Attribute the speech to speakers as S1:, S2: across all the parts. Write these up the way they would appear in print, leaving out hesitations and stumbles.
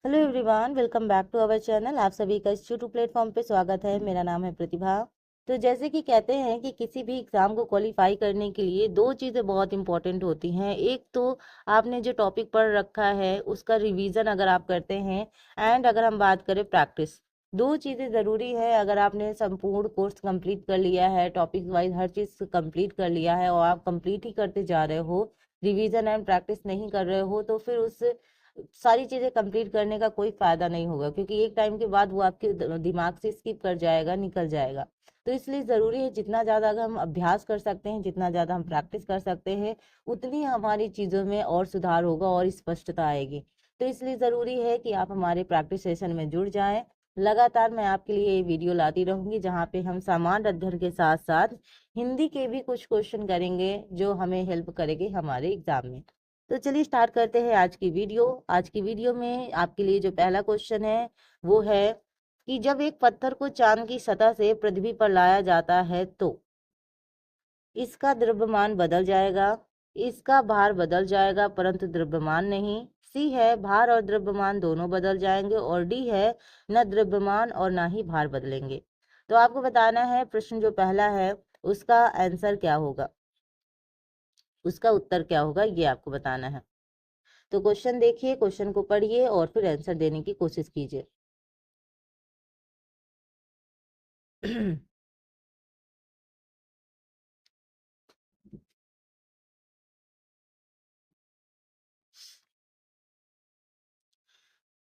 S1: Hello everyone, welcome back to our channel. आप सभी का इस यूट्यूब प्लेटफॉर्म पे स्वागत है। मेरा नाम है प्रतिभा। तो जैसे कि कहते हैं कि किसी भी एग्ज़ाम को क्वालिफाई करने के लिए दो चीज़ें बहुत इंपॉर्टेंट होती हैं। एक तो आपने जो टॉपिक पढ़ रखा है उसका रिवीजन अगर आप करते हैं, एंड अगर हम बात करें प्रैक्टिस, दो चीज़ें ज़रूरी है। अगर आपने संपूर्ण कोर्स कंप्लीट कर लिया है, टॉपिक वाइज हर चीज़ कंप्लीट कर लिया है और आप कंप्लीट ही करते जा रहे हो, रिवीजन एंड प्रैक्टिस नहीं कर रहे हो, तो फिर उस सारी चीज़ें कंप्लीट करने का कोई फायदा नहीं होगा, क्योंकि एक टाइम के बाद वो आपके दिमाग से स्किप कर जाएगा, निकल जाएगा। तो इसलिए ज़रूरी है जितना ज़्यादा अगर हम अभ्यास कर सकते हैं, जितना ज़्यादा हम प्रैक्टिस कर सकते हैं, उतनी हमारी चीज़ों में और सुधार होगा और स्पष्टता आएगी। तो इसलिए ज़रूरी है कि आप हमारे प्रैक्टिस सेशन में जुड़ जाएं। लगातार मैं आपके लिए ये वीडियो लाती रहूंगी, जहाँ पे हम सामान्य अध्ययन के साथ साथ हिंदी के भी कुछ क्वेश्चन करेंगे जो हमें हेल्प करेंगे हमारे एग्जाम में। तो चलिए स्टार्ट करते हैं आज की वीडियो। आज की वीडियो में आपके लिए जो पहला क्वेश्चन है वो है कि जब एक पत्थर को चांद की सतह से पृथ्वी पर लाया जाता है तो इसका द्रव्यमान बदल जाएगा, इसका भार बदल जाएगा परंतु द्रव्यमान नहीं। सी है भार और द्रव्यमान दोनों बदल जाएंगे, और डी है न द्रव्यमान और ना ही भार बदलेंगे। तो आपको बताना है प्रश्न जो पहला है उसका आंसर क्या होगा, उसका उत्तर क्या होगा, ये आपको बताना है। तो क्वेश्चन देखिए, क्वेश्चन को पढ़िए और फिर आंसर देने की कोशिश कीजिए।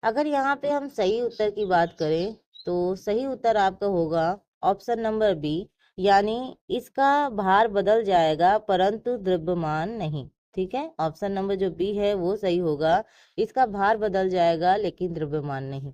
S1: अगर यहाँ पे हम सही उत्तर की बात करें तो सही उत्तर आपका होगा ऑप्शन नंबर बी, यानी इसका भार बदल जाएगा परंतु द्रव्यमान नहीं। ठीक है, ऑप्शन नंबर जो बी है वो सही होगा, इसका भार बदल जाएगा लेकिन द्रव्यमान नहीं,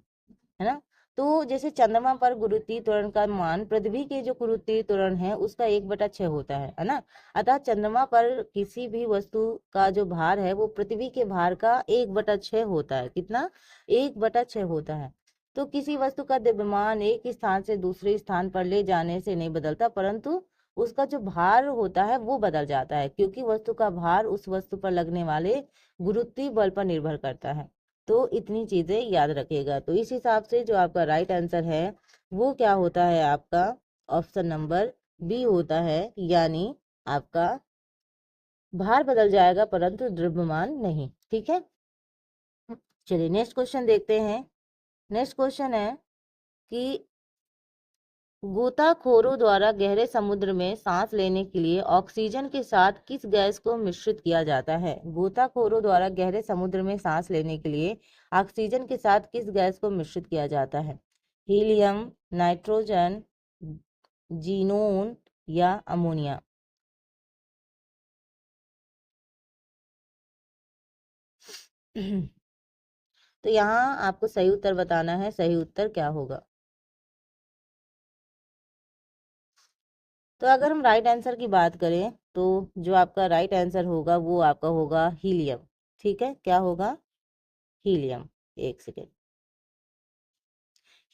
S1: है ना। तो जैसे चंद्रमा पर गुरुत्वीय त्वरण का मान पृथ्वी के जो गुरुत्वीय त्वरण है उसका 1/6 होता है ना। अतः चंद्रमा पर किसी भी वस्तु का जो भार है वो पृथ्वी के भार का 1/6 होता है। कितना? 1/6 होता है। तो किसी वस्तु का द्रव्यमान एक स्थान से दूसरे स्थान पर ले जाने से नहीं बदलता, परंतु उसका जो भार होता है वो बदल जाता है, क्योंकि वस्तु का भार उस वस्तु पर लगने वाले गुरुत्वीय बल पर निर्भर करता है। तो इतनी चीजें याद रखिएगा। तो इस हिसाब से जो आपका राइट आंसर है वो क्या होता है, आपका ऑप्शन नंबर बी होता है, यानी आपका भार बदल जाएगा परंतु द्रव्यमान नहीं। ठीक है, चलिए नेक्स्ट क्वेश्चन देखते हैं। नेक्स्ट क्वेश्चन है कि गोताखोरों द्वारा गहरे समुद्र में सांस लेने के लिए ऑक्सीजन के साथ किस गैस को मिश्रित किया जाता है। गोताखोरों द्वारा गहरे समुद्र में सांस लेने के लिए ऑक्सीजन के साथ किस गैस को मिश्रित किया जाता है। हीलियम, नाइट्रोजन, जीनोन या अमोनिया। तो यहाँ आपको सही उत्तर बताना है, सही उत्तर क्या होगा। तो अगर हम राइट आंसर की बात करें तो जो आपका राइट आंसर होगा वो आपका होगा हीलियम। ठीक है, क्या होगा? हीलियम। एक सेकेंड,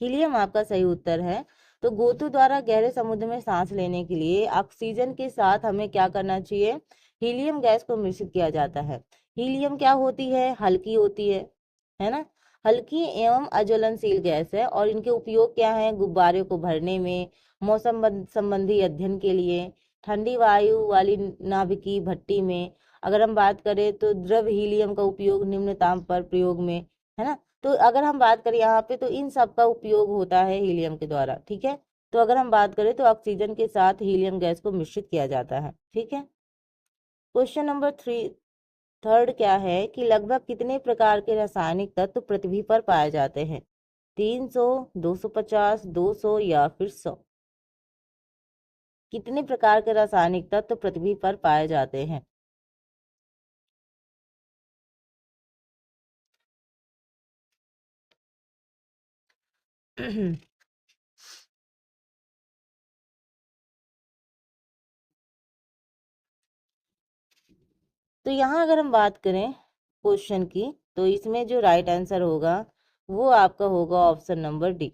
S1: हीलियम आपका सही उत्तर है। तो गोतु द्वारा गहरे समुद्र में सांस लेने के लिए ऑक्सीजन के साथ हमें क्या करना चाहिए? हीलियम गैस को मिश्रित किया जाता है। हीलियम क्या होती है? हल्की होती है ना। हल्की एवं अज्वलनशील गैस है, और इनके उपयोग क्या है? गुब्बारे को भरने में, मौसम संबंधी अध्ययन के लिए, ठंडी वायु वाली नाभिकीय भट्टी में। अगर हम बात करें तो द्रव हीलियम का उपयोग निम्न ताप पर प्रयोग में, है ना। तो अगर हम बात करें यहाँ पे तो इन सब का उपयोग होता है हीलियम के द्वारा। ठीक है, तो अगर हम बात करें तो ऑक्सीजन के साथ हीलियम गैस को मिश्रित किया जाता है। ठीक है, क्वेश्चन नंबर थर्ड क्या है कि लगभग कितने प्रकार के रासायनिक तत्व पृथ्वी पर पाए जाते हैं। 300, 250, 200 या फिर 100। कितने प्रकार के रासायनिक तत्व पृथ्वी पर पाए जाते हैं? तो यहाँ अगर हम बात करें क्वेश्चन की, तो इसमें जो राइट आंसर होगा वो आपका होगा ऑप्शन नंबर डी।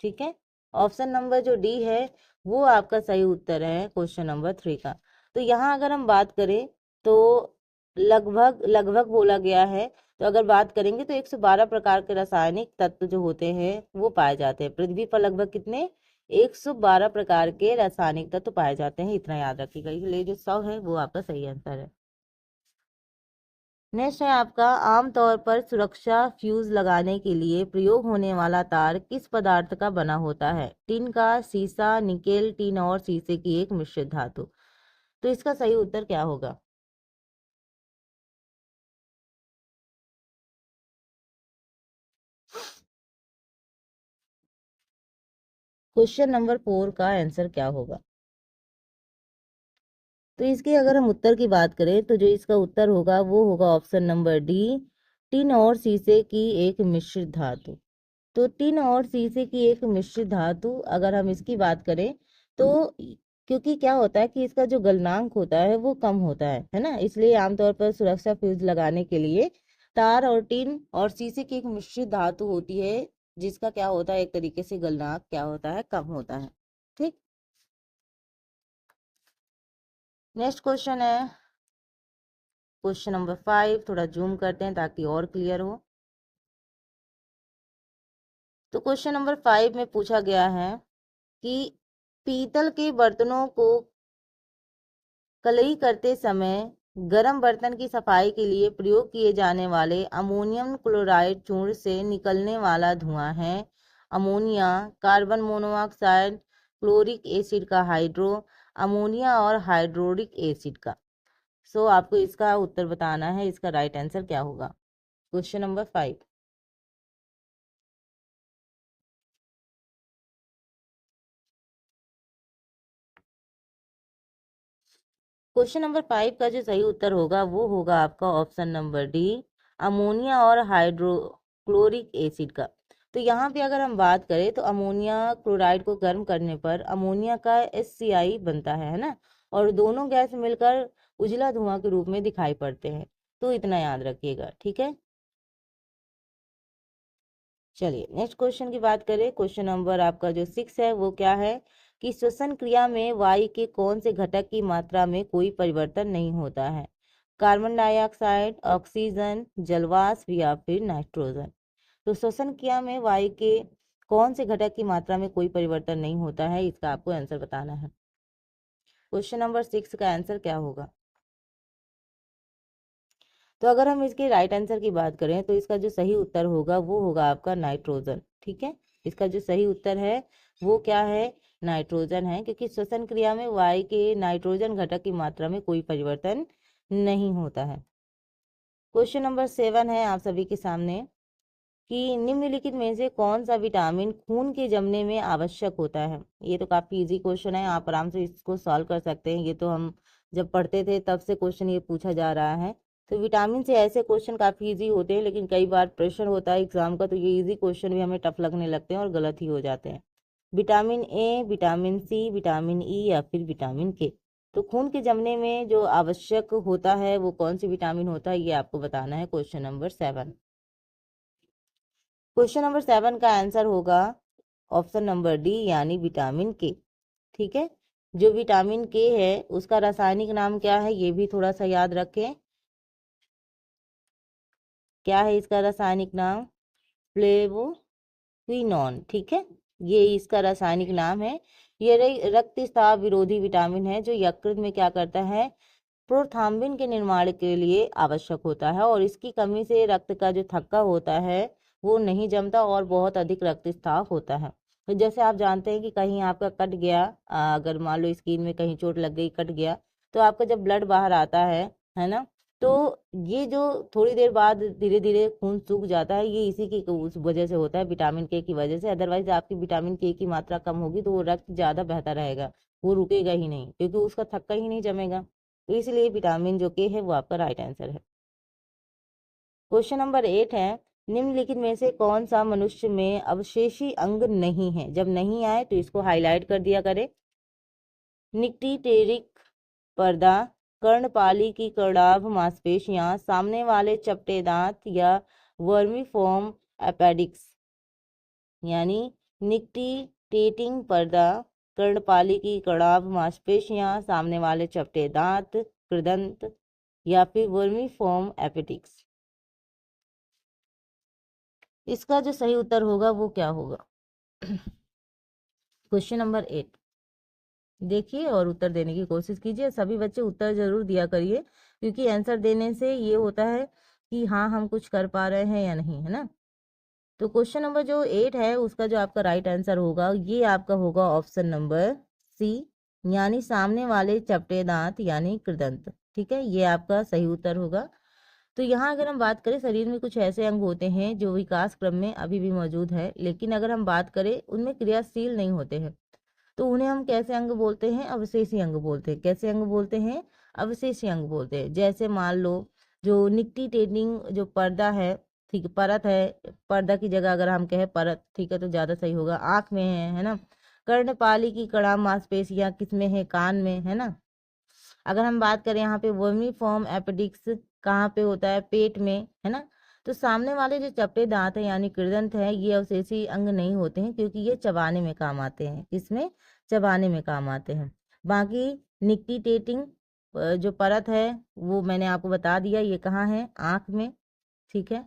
S1: ठीक है, ऑप्शन नंबर जो डी है वो आपका सही उत्तर है क्वेश्चन नंबर 3 का। तो यहाँ अगर हम बात करें तो लगभग लगभग बोला गया है। तो अगर बात करेंगे तो 112 प्रकार के रासायनिक तत्व जो होते हैं वो पाए जाते हैं पृथ्वी पर। लगभग कितने? 112 प्रकार के रासायनिक तत्व पाए जाते हैं, इतना याद रखिएगा। इसलिए जो 100 है वो आपका सही आंसर है। नेक्स्ट है आपका, आमतौर पर सुरक्षा फ्यूज लगाने के लिए प्रयोग होने वाला तार किस पदार्थ का बना होता है? टिन का, सीसा, निकेल, टिन और शीशे की एक मिश्रित धातु। तो इसका सही उत्तर क्या होगा? क्वेश्चन नंबर 4 का आंसर क्या होगा? तो इसके अगर हम उत्तर की बात करें तो जो इसका उत्तर होगा वो होगा ऑप्शन नंबर डी, टिन और शीशे की एक मिश्रित धातु। तो टिन और शीशे की एक मिश्रित धातु अगर हम इसकी बात करें तो क्योंकि क्या होता है कि इसका जो गलनांक होता है वो कम होता है ना, इसलिए आमतौर पर सुरक्षा फ्यूज लगाने के लिए तार और टिन और शीशे की एक मिश्रित धातु होती है, जिसका क्या होता है, एक तरीके से गलनांक क्या होता है, कम होता है। ठीक। नेक्स्ट क्वेश्चन है क्वेश्चन नंबर 5। थोड़ा जूम करते हैं ताकि और क्लियर हो। तो क्वेश्चन नंबर 5 में पूछा गया है कि पीतल के बर्तनों को कलई करते समय गर्म बर्तन की सफाई के लिए प्रयोग किए जाने वाले अमोनियम क्लोराइड चूर्ण से निकलने वाला धुआं है ammonia, carbon monoxide, chloric acid का हाइड्रो, अमोनिया और हाइड्रोरिक एसिड का। सो आपको इसका उत्तर बताना है, इसका राइट आंसर क्या होगा? Question number 5। क्वेश्चन नंबर 5 का जो सही उत्तर होगा वो होगा आपका ऑप्शन नंबर डी, अमोनिया और हाइड्रोक्लोरिक एसिड का। तो यहाँ पे अगर हम बात करें तो अमोनिया क्लोराइड को गर्म करने पर अमोनिया का HCl बनता है ना, और दोनों गैस मिलकर उजला धुआं के रूप में दिखाई पड़ते हैं। तो इतना याद रखिएगा, ठीक है। चलिए नेक्स्ट क्वेश्चन की बात करें। क्वेश्चन नंबर आपका जो 6 है वो क्या है कि श्वसन क्रिया में वायु के कौन से घटक की मात्रा में कोई परिवर्तन नहीं होता है? कार्बन डाइऑक्साइड, ऑक्सीजन, जलवाष्प या फिर नाइट्रोजन। तो श्वसन क्रिया में वायु के कौन से घटक की मात्रा में कोई परिवर्तन नहीं होता है, इसका आपको आंसर बताना है। क्वेश्चन नंबर 6 का आंसर क्या होगा? तो अगर हम इसके राइट आंसर की बात करें तो इसका जो सही उत्तर होगा वो होगा आपका नाइट्रोजन। ठीक है, इसका जो सही उत्तर है वो क्या है? नाइट्रोजन है, क्योंकि श्वसन क्रिया में वायु के नाइट्रोजन घटक की मात्रा में कोई परिवर्तन नहीं होता है। क्वेश्चन नंबर 7 है आप सभी के सामने कि निम्नलिखित में से कौन सा विटामिन खून के जमने में आवश्यक होता है? ये तो काफी इजी क्वेश्चन है, आप आराम से इसको सॉल्व कर सकते हैं। ये तो हम जब पढ़ते थे तब से क्वेश्चन ये पूछा जा रहा है। तो विटामिन से ऐसे क्वेश्चन काफी इजी होते हैं, लेकिन कई बार प्रेशर होता है एग्जाम का तो ये इजी क्वेश्चन भी हमें टफ लगने लगते हैं और गलत ही हो जाते हैं। Vitamin A, vitamin C, vitamin E या फिर विटामिन के। तो खून के जमने में जो आवश्यक होता है वो कौन सी विटामिन होता है, ये आपको बताना है। Question number 7। क्वेश्चन नंबर 7 का आंसर होगा ऑप्शन नंबर डी, यानी विटामिन के। ठीक है, जो विटामिन के है उसका रासायनिक नाम क्या है ये भी थोड़ा सा याद रखें। क्या है इसका रासायनिक नाम? फ्लेवोक्विनोन। ठीक है, ये इसका रासायनिक नाम है। ये रक्तस्राव विरोधी विटामिन है जो यकृत में क्या करता है, प्रोथाम्बिन के निर्माण के लिए आवश्यक होता है, और इसकी कमी से रक्त का जो थक्का होता है वो नहीं जमता और बहुत अधिक रक्तस्राव होता है। तो जैसे आप जानते हैं कि कहीं आपका कट गया, अगर मान लो स्किन में कहीं चोट लग गई, कट गया, तो आपका जब ब्लड बाहर आता है ना, तो ये जो थोड़ी देर बाद धीरे धीरे खून सूख जाता है, ये इसी की उस वजह से होता है, विटामिन के की वजह से। अदरवाइज आपकी विटामिन के की मात्रा कम होगी तो वो रक्त ज़्यादा बहता रहेगा, वो रुकेगा ही नहीं, क्योंकि उसका थक्का ही नहीं जमेगा। तो इसलिए विटामिन जो के है वो आपका राइट आंसर है। क्वेश्चन नंबर 8 है, निम्नलिखित में से कौन सा मनुष्य में अवशेषी अंग नहीं है? जब नहीं आए तो इसको हाईलाइट कर दिया करें। निक्टीटेरिक पर्दा, कर्णपाली की कर्णाभ मांसपेशियां, सामने वाले चपटे दांत या वर्मीफॉर्म अपेडिक्स। यानी निक्टीटेटिंग पर्दा, कर्णपाली की कर्णाभ मांसपेशियां, सामने वाले चपटे दांत, कृदंत या फिर वर्मीफॉर्म एपेटिक्स। इसका जो सही उत्तर होगा वो क्या होगा? क्वेश्चन नंबर 8 देखिए और उत्तर देने की कोशिश कीजिए। सभी बच्चे उत्तर जरूर दिया करिए, क्योंकि आंसर देने से ये होता है कि हाँ हम कुछ कर पा रहे हैं या नहीं, है ना। तो क्वेश्चन नंबर जो 8 है उसका जो आपका राइट आंसर होगा ये आपका होगा ऑप्शन नंबर सी, यानी सामने वाले चपटे दांत यानी कृदंत। ठीक है, ये आपका सही उत्तर होगा। तो यहाँ अगर हम बात करें, शरीर में कुछ ऐसे अंग होते हैं जो विकास क्रम में अभी भी मौजूद है, लेकिन अगर हम बात करें उनमें क्रियाशील नहीं होते हैं, तो उन्हें हम कैसे अंग बोलते हैं? अवशेषी अंग बोलते हैं। कैसे अंग बोलते हैं? अवशेषी अंग बोलते हैं। जैसे मान लो जो निक्टिटेटिंग जो पर्दा है, ठीक है, परत है, पर्दा की जगह अगर हम कहें परत, ठीक है, तो ज़्यादा सही होगा। आँख में है ना। कर्णपाली की कड़ा मांसपेशियाँ किस में है? कान में, है ना। अगर हम बात करें यहाँ पे वर्मीफॉर्म एपेडिक्स कहाँ पे होता है? पेट में, है ना। तो सामने वाले जो चपटे दांत है यानी कृदंत है, ये अवशेषी अंग नहीं होते हैं, क्योंकि ये चबाने में काम आते हैं। इसमें चबाने में काम आते हैं। बाकी निक्टिटेटिंग जो परत है वो मैंने आपको बता दिया, ये कहाँ है? आँख में, ठीक है।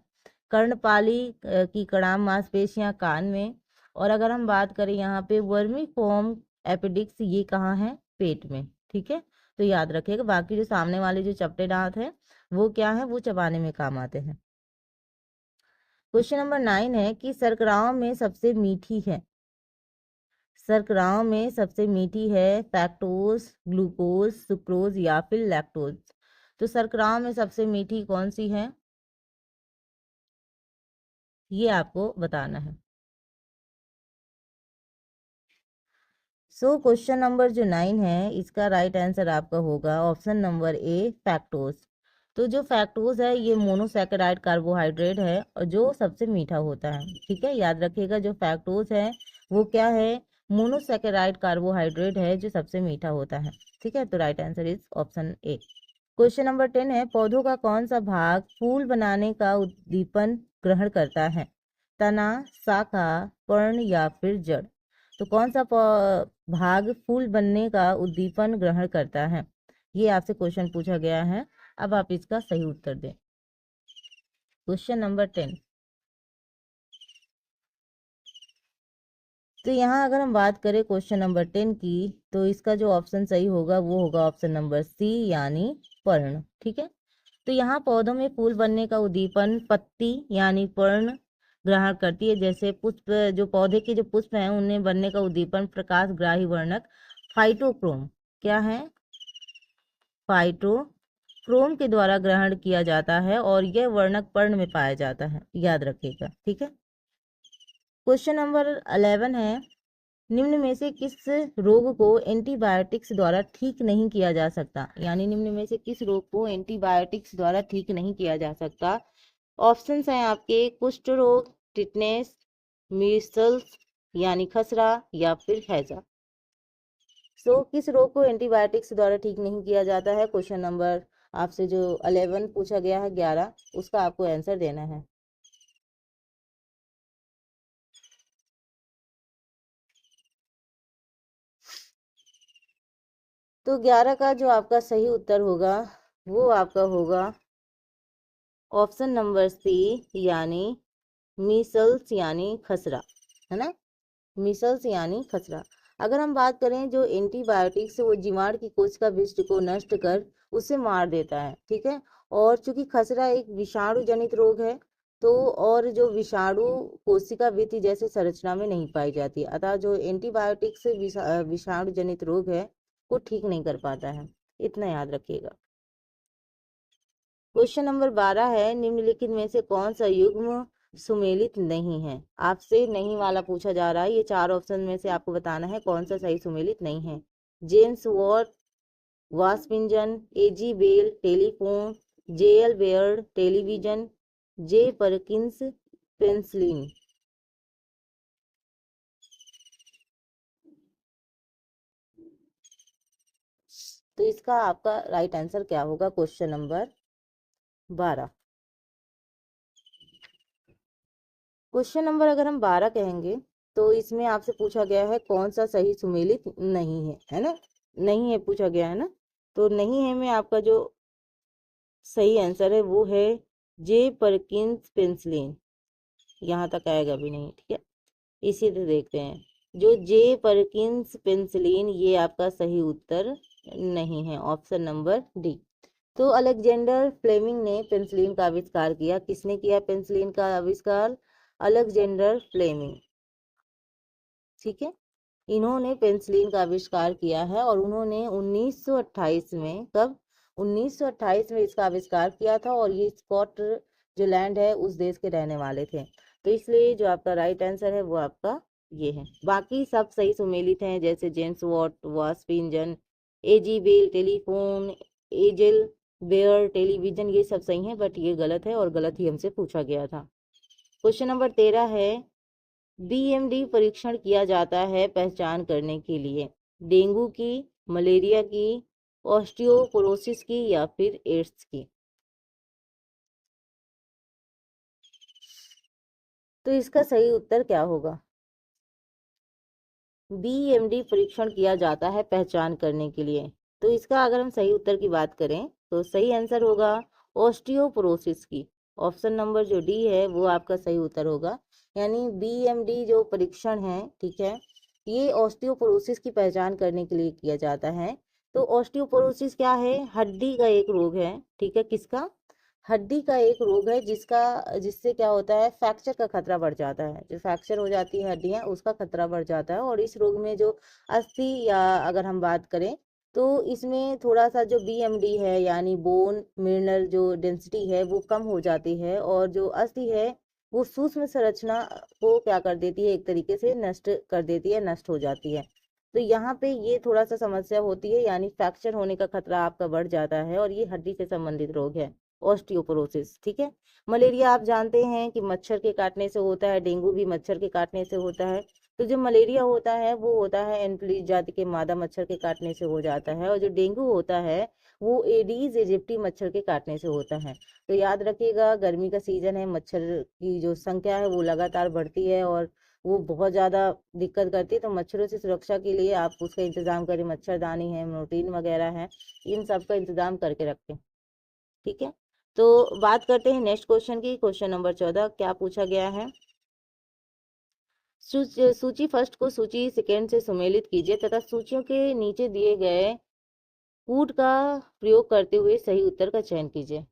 S1: कर्णपाली की कड़ाम मांसपेशियां कान में। और अगर हम बात करें यहाँ पे वर्मीफॉर्म एपेडिक्स, ये कहाँ है? पेट में, ठीक है। तो याद रखिएगा। बाकी जो सामने वाले जो चपटे दांत है वो क्या है? वो चबाने में काम आते हैं। क्वेश्चन नंबर 9 है कि शर्कराओं में सबसे मीठी है। शर्कराओं में सबसे मीठी है फैक्टोज, ग्लूकोज, सुक्रोज या फिर लैक्टोज। तो शर्कराओं में सबसे मीठी कौन सी है? ये आपको बताना है। क्वेश्चन नंबर जो 9 है इसका राइट आंसर आपका होगा ऑप्शन नंबर ए, फैक्टोज। तो जो फैक्टोज है ये मोनोसैकेराइड कार्बोहाइड्रेट है और जो सबसे मीठा होता है। ठीक है, याद रखिएगा जो फैक्टोज है वो क्या है? मोनोसैकेराइड कार्बोहाइड्रेट है जो सबसे मीठा होता है। ठीक है, तो right answer is option A. Question number 10 है पौधों का कौन सा भाग फूल बनाने का उद्दीपन ग्रहण करता है? तना, शाखा, पर्ण या फिर जड़। तो कौन सा भाग फूल बनने का उद्दीपन ग्रहण करता है? ये आपसे क्वेश्चन पूछा गया है। अब आप इसका सही उत्तर दें। Question number 10। तो यहाँ अगर हम बात करें क्वेश्चन नंबर 10 की, तो इसका जो ऑप्शन सही होगा वो होगा ऑप्शन नंबर सी, यानी पर्ण। ठीक है, तो यहाँ पौधों में फूल बनने का उद्दीपन पत्ती यानी पर्ण ग्रहण करती है। जैसे पुष्प, जो पौधे के जो पुष्प हैं उनमें बनने का उद्दीपन प्रकाश ग्राही वर्णक फाइटोक्रोम, क्या है? फाइटोक्रोम के द्वारा ग्रहण किया जाता है और यह वर्णक पर्ण में पाया जाता है। याद रखिएगा, ठीक है। क्वेश्चन नंबर 11 है निम्न में से किस रोग को एंटीबायोटिक्स द्वारा ठीक नहीं किया जा सकता? यानी निम्न में से किस रोग को एंटीबायोटिक्स द्वारा ठीक नहीं किया जा सकता? ऑप्शंस हैं आपके कुष्ठ रोग, टिटनेस, मीसल्स यानी खसरा या फिर हैजा। किस रोग को एंटीबायोटिक्स द्वारा ठीक नहीं किया जाता है? क्वेश्चन नंबर आपसे जो 11 पूछा गया है, 11, उसका आपको आंसर देना है। तो 11 का जो आपका सही उत्तर होगा वो आपका होगा ऑप्शन नंबर सी, यानी मीसल्स यानी खसरा, है ना। मीसल्स यानी खसरा। अगर हम बात करें जो एंटीबायोटिक्स वो जीवाणु की कोशिका विष्ट को नष्ट कर उसे मार देता है, ठीक है। और चूंकि खसरा एक विषाणु जनित रोग है, तो और जो विषाणु कोशिका भित्ति जैसे संरचना में नहीं पाई जाती, अतः जो एंटीबायोटिक्स विषाणु जनित रोग है वो ठीक नहीं कर पाता है। इतना याद रखिएगा। क्वेश्चन नंबर 12 है निम्नलिखित में से कौन सा युग्म सुमेलित नहीं है? आपसे नहीं वाला पूछा जा रहा है। ये 4 ऑप्शन में से आपको बताना है कौन सा सही सुमेलित नहीं है। जेम्स वॉट वास्पिंजन, A G Bell telephone, J L Baird television, J Perkins penicillin. तो इसका आपका राइट आंसर क्या होगा? Question number 12। क्वेश्चन नंबर अगर हम 12 कहेंगे तो इसमें आपसे पूछा गया है कौन सा सही सुमेलित नहीं है, है ना। नहीं है पूछा गया है ना। तो नहीं है में आपका जो सही आंसर है वो है जे परकिंस पेंसिलिन। यहाँ तक आएगा भी नहीं, ठीक है। इसी से देखते हैं, जो जे परकिंस पेंसिलिन, ये आपका सही उत्तर नहीं है, ऑप्शन नंबर डी। तो अलेक्जेंडर फ्लेमिंग ने पेंसिलिन का आविष्कार किया। किसने किया पेंसिलिन का आविष्कार? अलेक्जेंडर फ्लेमिंग, ठीक है। इन्होंने पेंसिलिन का आविष्कार किया है और उन्होंने 1928 में, कब? 1928 में इसका आविष्कार किया था और ये स्कॉट जो लैंड है उस देश के रहने वाले थे। तो इसलिए जो आपका राइट आंसर है वो आपका ये है। बाकी सब सही सुमेलित हैं, जैसे जेम्स वॉट, वास्प engine, A G Bell telephone, J L Baird television, ये सब सही हैं, बट ये गलत है और गलत ही हमसे पूछा गया था। क्वेश्चन नंबर 13 है, बीएमडी परीक्षण किया जाता है पहचान करने के लिए डेंगू की, मलेरिया की, ऑस्टियोपोरोसिस की या फिर एड्स की। तो इसका सही उत्तर क्या होगा? बीएमडी परीक्षण किया जाता है पहचान करने के लिए, तो इसका अगर हम सही उत्तर की बात करें तो सही आंसर होगा ऑस्टियोपोरोसिस की। ऑप्शन नंबर जो डी है वो आपका सही उत्तर होगा। यानी बीएमडी जो परीक्षण है, ठीक है, ये ऑस्टियोपोरोसिस की पहचान करने के लिए किया जाता है। तो ऑस्टियोपोरोसिस क्या है? हड्डी का एक रोग है, ठीक है। किसका? हड्डी का एक रोग है जिससे क्या होता है, फ्रैक्चर का खतरा बढ़ जाता है। जो फ्रैक्चर हो जाती है हड्डियां, उसका खतरा बढ़ जाता है। और इस रोग में जो अस्थि, या अगर हम बात करें तो इसमें थोड़ा सा जो बीएमडी है यानी बोन मिनरल जो डेंसिटी है वो कम हो जाती है, और जो अस्थि है वो सूक्ष्म संरचना को क्या कर देती है, एक तरीके से नष्ट कर देती है, नष्ट हो जाती है। तो यहाँ पे ये थोड़ा सा समस्या होती है, यानी फ्रैक्चर होने का खतरा आपका बढ़ जाता है, और ये हड्डी से संबंधित रोग है, ऑस्टियोपोरोसिस, ठीक है। मलेरिया आप जानते हैं कि मच्छर के काटने से होता है, डेंगू भी मच्छर के काटने से होता है। तो जो मलेरिया होता है वो होता है एनफ्लूएंजा जाति के मादा मच्छर के काटने से हो जाता है, और जो डेंगू होता है वो एडीज एजिप्टी मच्छर के काटने से होता है। तो याद रखिएगा, गर्मी का सीजन है, मच्छर की जो संख्या है वो लगातार बढ़ती है और वो बहुत ज़्यादा दिक्कत करती है। तो मच्छरों से सुरक्षा के लिए आप उसका इंतजाम करें, मच्छरदानी है, मोर्टीन वगैरह है, इन सब का इंतजाम करके रखें, ठीक है। तो बात करते हैं नेक्स्ट क्वेश्चन की। क्वेश्चन नंबर 14 क्या पूछा गया है? सूची फर्स्ट को सूची सेकेंड से सुमेलित कीजिए तथा सूचियों के नीचे दिए गए कूट का प्रयोग करते हुए सही उत्तर का चयन कीजिए।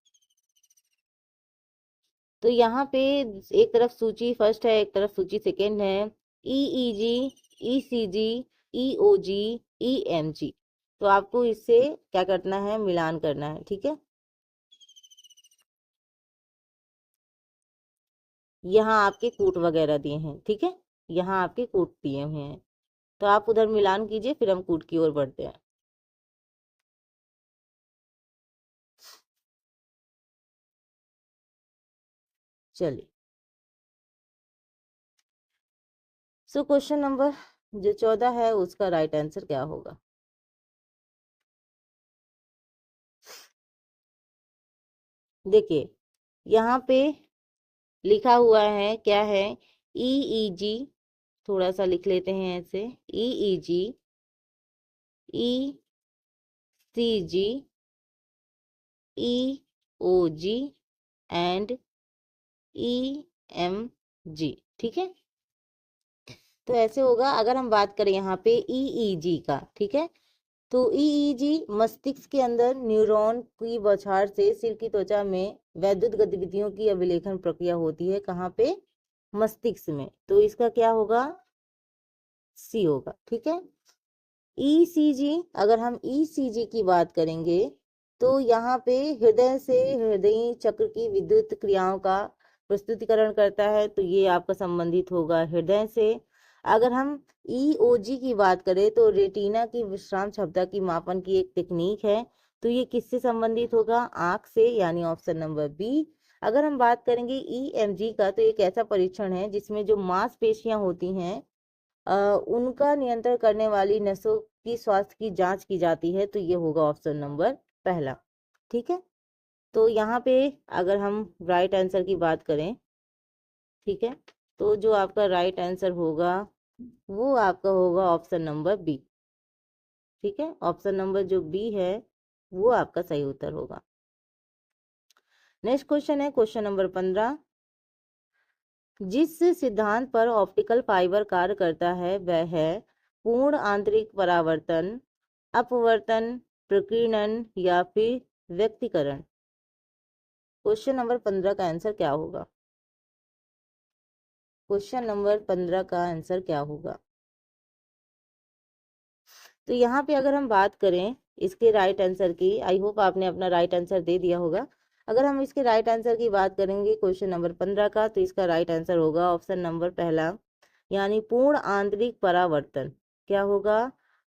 S1: तो यहाँ पे एक तरफ सूची फर्स्ट है, एक तरफ सूची सेकेंड है। ईईजी, ईसीजी, ईओजी, ईएमजी, तो आपको इससे क्या करना है, मिलान करना है, ठीक है। यहाँ आपके कूट वगैरह दिए हैं, ठीक है, यहाँ आपके कूट दिए हुए हैं। तो आप उधर मिलान कीजिए, फिर हम कूट की ओर बढ़ते हैं। चलिए, सो क्वेश्चन नंबर जो 14 है उसका राइट आंसर क्या होगा? देखिए, यहाँ पे लिखा हुआ है क्या है, ईईजी, थोड़ा सा लिख लेते हैं ऐसे, EEG, ECG, EOG and EMG, ठीक है। तो ऐसे होगा, अगर हम बात करें यहाँ पे ईईजी का, ठीक है, तो ईईजी मस्तिष्क के अंदर न्यूरॉन की बौछार से सिर की त्वचा में वैद्युत गतिविधियों की अभिलेखन प्रक्रिया होती है। कहाँ पे? मस्तिष्क में। तो इसका क्या होगा? सी होगा, ठीक है। ईसीजी, अगर हम ईसीजी की बात करेंगे तो यहाँ पे हृदय से हृदयी चक्र की विद्युत क्रियाओं का प्रस्तुतिकरण करता है, तो ये आपका संबंधित होगा हृदय से। अगर हम ईओजी की बात करें तो रेटिना की विश्राम क्षमता की मापन की एक तकनीक है, तो ये किससे संबंधित होगा? आंख से, यानी ऑप्शन नंबर बी। अगर हम बात करेंगे ईएमजी का, तो एक ऐसा परीक्षण है जिसमें जो मांसपेशियां होती हैं उनका नियंत्रण करने वाली नसों की स्वास्थ्य की जांच की जाती है, तो ये होगा ऑप्शन नंबर पहला, ठीक है। तो यहाँ पे अगर हम राइट आंसर की बात करें, ठीक है, तो जो आपका राइट आंसर होगा वो आपका होगा ऑप्शन नंबर बी, ठीक है। ऑप्शन नंबर जो बी है वो आपका सही उत्तर होगा। नेक्स्ट क्वेश्चन है क्वेश्चन नंबर 15। जिस सिद्धांत पर ऑप्टिकल फाइबर कार्य करता है वह है पूर्ण आंतरिक परावर्तन, अपवर्तन, प्रकीर्णन या फिर व्यक्तीकरण। क्वेश्चन नंबर 15 का आंसर क्या होगा? क्वेश्चन नंबर 15 का आंसर क्या होगा? तो यहाँ पे अगर हम बात करें इसके राइट आंसर की, आई होप आपने अपना राइट आंसर दे दिया होगा। अगर हम इसके राइट आंसर की बात करेंगे क्वेश्चन नंबर 15 का, तो इसका राइट आंसर होगा ऑप्शन नंबर पहला, यानी पूर्ण आंतरिक परावर्तन। क्या होगा?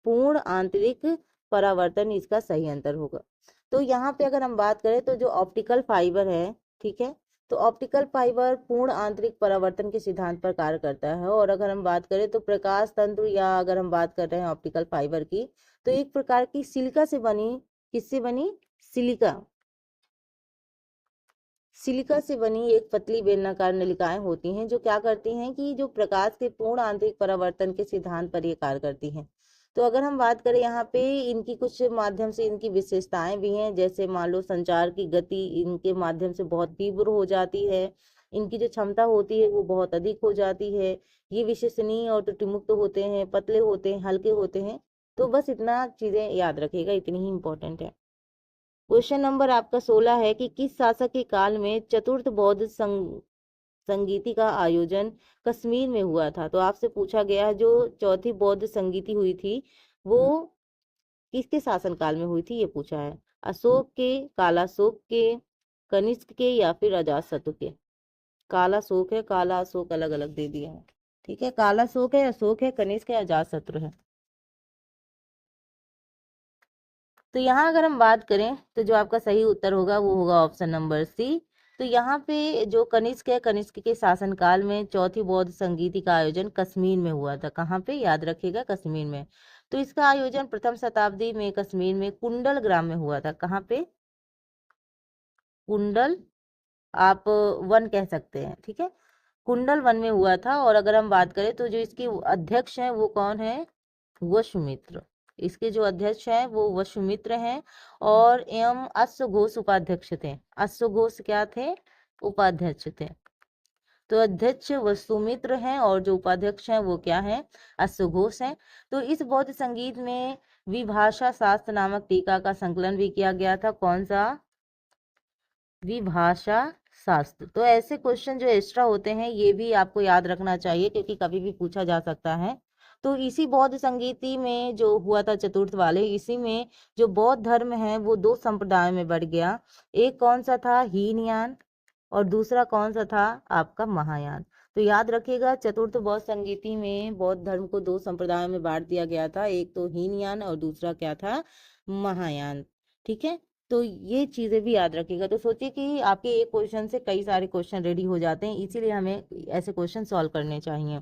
S1: पूर्ण आंतरिक परावर्तन इसका सही आंसर होगा। तो यहाँ पे अगर हम बात करें तो जो ऑप्टिकल फाइबर है, ठीक है, तो ऑप्टिकल फाइबर पूर्ण आंतरिक परावर्तन के सिद्धांत पर कार्य करता है। और अगर हम बात करें तो प्रकाश तंत्र, या अगर हम बात कर रहे हैं ऑप्टिकल फाइबर की, तो एक प्रकार की सिलिका से बनी, किससे बनी? सिलिका, सिलिका से बनी एक पतली बेलनाकार नलिकाएं होती हैं जो क्या करती हैं कि जो प्रकाश के पूर्ण आंतरिक परावर्तन के सिद्धांत पर ये कार्य करती हैं। तो अगर हम बात करें यहाँ पे इनकी कुछ माध्यम से इनकी विशेषताएं भी हैं, जैसे मान लो संचार की गति इनके माध्यम से बहुत तीव्र हो जाती है, इनकी जो क्षमता होती है वो बहुत अधिक हो जाती है, ये विश्वसनीय और त्रुटिमुक्त होते हैं, पतले होते हैं, हल्के होते हैं। तो बस इतना चीजें याद रखिएगा, इतनी ही इंपॉर्टेंट है। क्वेश्चन नंबर आपका 16 है कि किस शासक के काल में चतुर्थ बौद्ध संगीति का आयोजन कश्मीर में हुआ था? तो आपसे पूछा गया है जो चौथी बौद्ध संगीति हुई थी वो किसके शासनकाल में हुई थी, ये पूछा है। अशोक के, कालाशोक के, कनिष्क के या फिर अजातशत्रु के? कालाशोक है, काला अशोक अलग अलग दे दिया है, ठीक है, कालाशोक है, अशोक है, कनिष्क है, अजातशत्रु है। तो यहाँ अगर हम बात करें तो जो आपका सही उत्तर होगा वो होगा ऑप्शन नंबर सी। तो यहाँ पे जो कनिष्क है, कनिष्क के शासनकाल में चौथी बौद्ध संगीति का आयोजन कश्मीर में हुआ था। कहाँ पे? याद रखिएगा, कश्मीर में। तो इसका आयोजन प्रथम शताब्दी में कश्मीर में कुंडल ग्राम में हुआ था। कहाँ पे? कुंडल, आप वन कह सकते हैं, ठीक है, कुंडल वन में हुआ था। और अगर हम बात करें तो जो इसके अध्यक्ष हैं वो कौन है? वसुमित्र। इसके जो अध्यक्ष हैं वो वसुमित्र हैं, और एवं अश्वघोष उपाध्यक्ष थे। अश्वघोष क्या थे? उपाध्यक्ष थे। तो अध्यक्ष वसुमित्र हैं और जो उपाध्यक्ष हैं वो क्या है? अश्वघोष हैं। तो इस बौद्ध संगीत में विभाषा शास्त्र नामक टीका का संकलन भी किया गया था। कौन सा? विभाषा शास्त्र। तो ऐसे क्वेश्चन जो एक्स्ट्रा होते हैं ये भी आपको याद रखना चाहिए, क्योंकि कभी भी पूछा जा सकता है। तो इसी बौद्ध संगीति में जो हुआ था चतुर्थ वाले, इसी में जो बौद्ध धर्म है वो दो संप्रदाय में बढ़ गया। एक कौन सा था? हीनयान, और दूसरा कौन सा था? आपका महायान। तो याद रखिएगा, चतुर्थ बौद्ध संगीति में बौद्ध धर्म को दो संप्रदायों में बांट दिया गया था, एक तो हीनयान और दूसरा क्या था? महायान, ठीक है। तो ये चीजें भी याद रखिएगा। तो सोचिए कि आपके एक क्वेश्चन से कई सारे क्वेश्चन रेडी हो जाते हैं, इसीलिए हमें ऐसे क्वेश्चन सॉल्व करने चाहिए।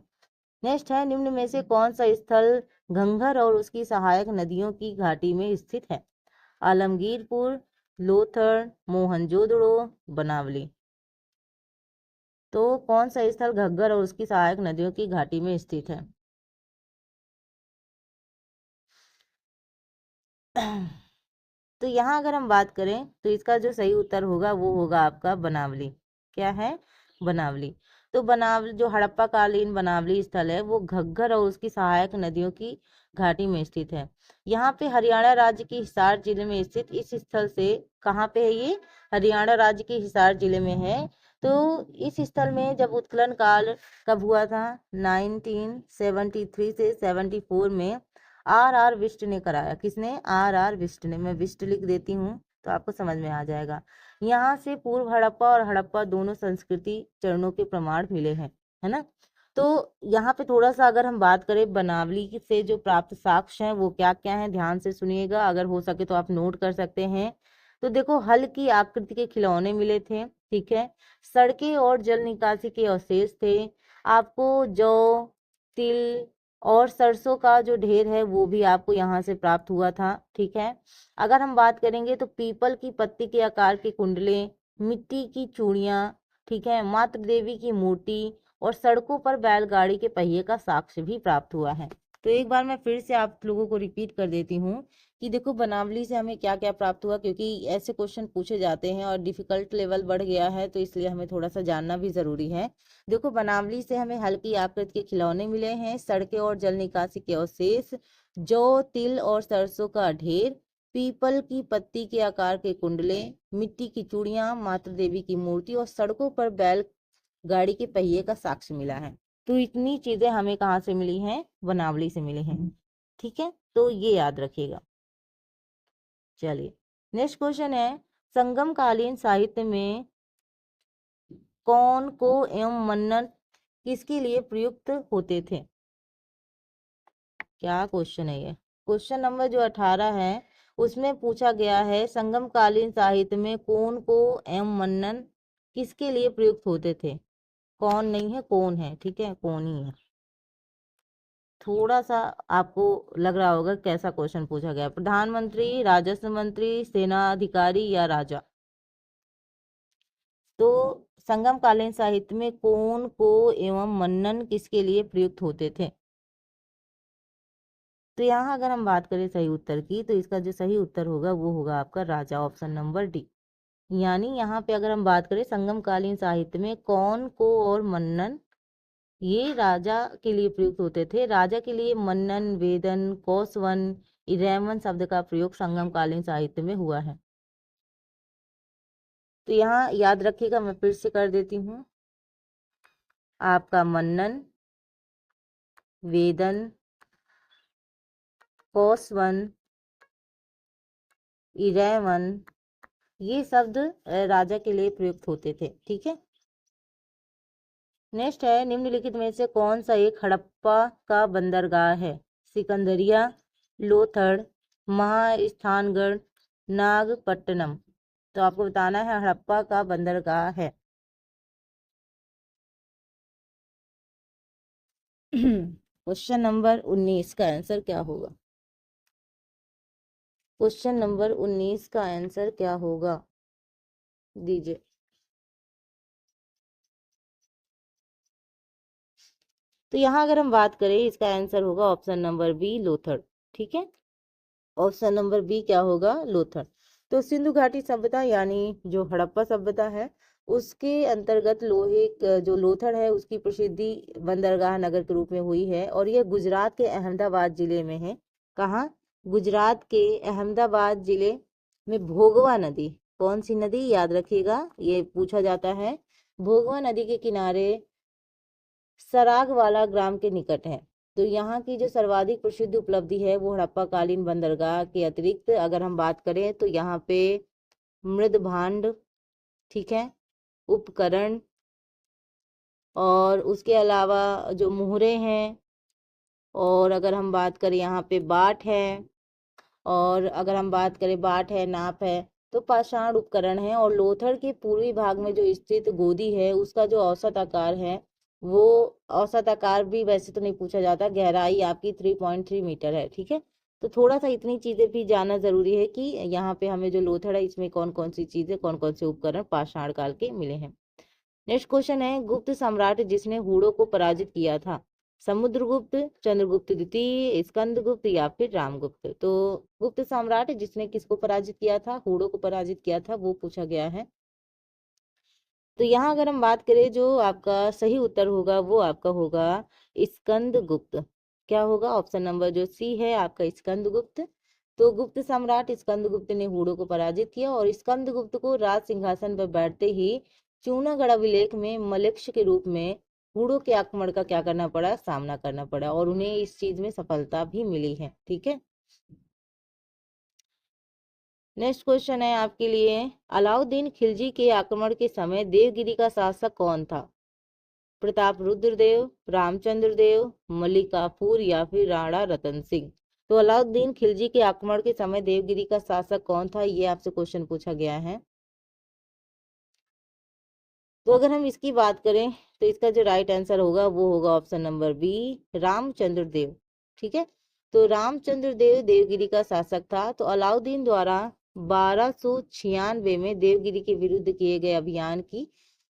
S1: नेक्स्ट है, निम्न में से कौन सा स्थल घंघर और उसकी सहायक नदियों की घाटी में स्थित है? आलमगीरपुर, लोथर, मोहनजोदड़ो, बनावली। तो कौन सा स्थल घग्गर और उसकी सहायक नदियों की घाटी में स्थित है? तो यहाँ अगर हम बात करें तो इसका जो सही उत्तर होगा वो होगा आपका बनावली। क्या है? बनावली। तो बनावली जो हड़प्पा कालीन बनावली स्थल है वो घग्गर और उसकी सहायक नदियों की घाटी में स्थित है। यहाँ पे हरियाणा राज्य के हिसार जिले में स्थित इस स्थल से, कहाँ पे है ये? हरियाणा राज्य के हिसार जिले में है। तो इस स्थल में जब उत्खनन काल कब हुआ था? 1973 से 74 में आर विष्ट ने कराया। किसने? आर विष्ट ने। मैं विष्ट लिख देती हूँ तो आपको समझ में आ जाएगा। यहाँ से पूर्व हड़प्पा और हड़प्पा दोनों संस्कृति चरणों के प्रमाण मिले हैं, है ना। तो यहाँ पे थोड़ा सा अगर हम बात करें बनावली से जो प्राप्त साक्ष्य हैं वो क्या क्या है, ध्यान से सुनिएगा, अगर हो सके तो आप नोट कर सकते हैं। तो देखो, हल की आकृति के खिलौने मिले थे, ठीक है, सड़कें और जल निकासी के अवशेष थे, आपको जौ, तिल और सरसों का जो ढेर है वो भी आपको यहाँ से प्राप्त हुआ था, ठीक है। अगर हम बात करेंगे तो पीपल की पत्ती के आकार के कुंडले, मिट्टी की चूड़ियाँ, ठीक है, मातृ देवी की मूर्ति और सड़कों पर बैलगाड़ी के पहिए का साक्ष्य भी प्राप्त हुआ है। तो एक बार मैं फिर से आप लोगों को रिपीट कर देती हूँ कि देखो बनावली से हमें क्या क्या प्राप्त हुआ, क्योंकि ऐसे क्वेश्चन पूछे जाते हैं और डिफिकल्ट लेवल बढ़ गया है, तो इसलिए हमें थोड़ा सा जानना भी जरूरी है। देखो बनावली से हमें हल्की आकृति के खिलौने मिले हैं, सड़कें और जल निकासी के अवशेष, जौ तिल और सरसों का ढेर, पीपल की पत्ती के आकार के कुंडले, मिट्टी की चूड़ियां, माता देवी की मूर्ति और सड़कों पर बैल गाड़ी के पहिए का साक्ष्य मिला है। तो इतनी चीजें हमें कहाँ से मिली हैं? बनावली से मिली हैं। ठीक है, तो ये याद रखिएगा। चलिए नेक्स्ट क्वेश्चन है, संगम कालीन साहित्य में कौन को एवं मन्नत किसके लिए प्रयुक्त होते थे? क्या क्वेश्चन है ये? क्वेश्चन नंबर जो 18 है उसमें पूछा गया है संगम कालीन साहित्य में कौन को एवं मन्नन किसके लिए प्रयुक्त होते थे। कौन नहीं है, कौन है। ठीक है, कौन ही है। थोड़ा सा आपको लग रहा होगा कैसा क्वेश्चन पूछा गया, प्रधानमंत्री, राजस्व मंत्री, सेना अधिकारी या राजा। तो संगम कालीन साहित्य में कौन को एवं मन्नन किसके लिए प्रयुक्त होते थे? तो यहाँ अगर हम बात करें सही उत्तर की, तो इसका जो सही उत्तर होगा वो होगा आपका राजा, ऑप्शन नंबर डी। यानी यहाँ पे अगर हम बात करें संगम कालीन साहित्य में कौन को और मन्नन, ये राजा के लिए प्रयुक्त होते थे। राजा के लिए मन्नन, वेदन, कौसवन, इरैमन शब्द का प्रयोग संगम कालीन साहित्य में हुआ है। तो यहाँ याद रखिएगा, मैं फिर से कर देती हूँ। आपका मन्नन, वेदन, कौसवन, इरैमन, ये शब्द राजा के लिए प्रयुक्त होते थे। ठीक है, नेक्स्ट है, निम्नलिखित में से कौन सा एक हड़प्पा का बंदरगाह है? सिकंदरिया, लोथड़, महास्थानगढ़, नागपट्टनम। तो आपको बताना है हड़प्पा का बंदरगाह है। क्वेश्चन नंबर 19 का आंसर क्या होगा? क्वेश्चन नंबर 19 का आंसर क्या होगा, दीजिए। तो यहाँ अगर हम बात करें, इसका आंसर होगा ऑप्शन नंबर बी, लोथड़। ठीक है, ऑप्शन नंबर बी क्या होगा? लोथड़। तो सिंधु घाटी सभ्यता यानी जो हड़प्पा सभ्यता है उसके अंतर्गत लोहे जो लोथड़ है उसकी प्रसिद्धि बंदरगाह नगर के रूप में हुई है, और यह गुजरात के अहमदाबाद जिले में है। कहाँ? गुजरात के अहमदाबाद जिले में भोगवा नदी, कौन सी नदी याद रखिएगा, ये पूछा जाता है। भोगवा नदी के किनारे सरागवाला ग्राम के निकट है। तो यहाँ की जो सर्वाधिक प्रसिद्ध उपलब्धि है वो हड़प्पा कालीन बंदरगाह के अतिरिक्त अगर हम बात करें तो यहाँ पे मृद भांड, ठीक है, उपकरण, और उसके अलावा जो मुहरे हैं, और अगर हम बात करें यहाँ पे बाट है, और अगर हम बात करें बाट है, नाप है, तो पाषाण उपकरण है। और लोथड़ के पूर्वी भाग में जो स्थित गोदी है उसका जो औसत आकार है वो, औसत आकार भी वैसे तो नहीं पूछा जाता, गहराई आपकी 3.3 मीटर है। ठीक है, तो थोड़ा सा इतनी चीजें भी जानना जरूरी है कि यहाँ पे हमें जो लोथड़ है इसमें कौन कौन सी चीजें, कौन कौन से उपकरण पाषाण काल के मिले हैं। नेक्स्ट क्वेश्चन है, गुप्त सम्राट जिसने हूणों को पराजित किया था? समुद्रगुप्त, चंद्रगुप्त द्वितीय, स्कंदगुप्त या फिर रामगुप्त। तो गुप्त सम्राट जिसने किसको पराजित किया था? हूणों को पराजित किया था, वो पूछा गया है। तो यहाँ अगर हम बात करें जो आपका सही उत्तर होगा वो आपका होगा स्कंदगुप्त। क्या होगा? ऑप्शन नंबर जो सी है आपका स्कंदगुप्त। तो गुप्त सम्राट स्कंदगुप्त ने हूणों को पराजित किया, और स्कंदगुप्त को राज सिंहासन पर बैठते ही चूनागढ़ अभिलेख में मलेक्ष के रूप में हूणों के आक्रमण का क्या करना पड़ा? सामना करना पड़ा, और उन्हें इस चीज में सफलता भी मिली है। ठीक है, नेक्स्ट क्वेश्चन है आपके लिए, अलाउद्दीन खिलजी के आक्रमण के समय देवगिरी का शासक कौन था? प्रताप रुद्रदेव, रामचंद्र देव, मलिक काफूर या फिर राणा रतन सिंह। तो अलाउद्दीन खिलजी के आक्रमण के समय देवगिरी का शासक कौन था, ये आपसे क्वेश्चन पूछा गया है। तो अगर हम इसकी बात करें तो इसका जो राइट आंसर होगा वो होगा ऑप्शन नंबर बी, रामचंद्र देव। ठीक है, तो रामचंद्र देव देवगिरी का शासक था। तो अलाउद्दीन द्वारा 1296 में देवगिरी के विरुद्ध किए गए अभियान की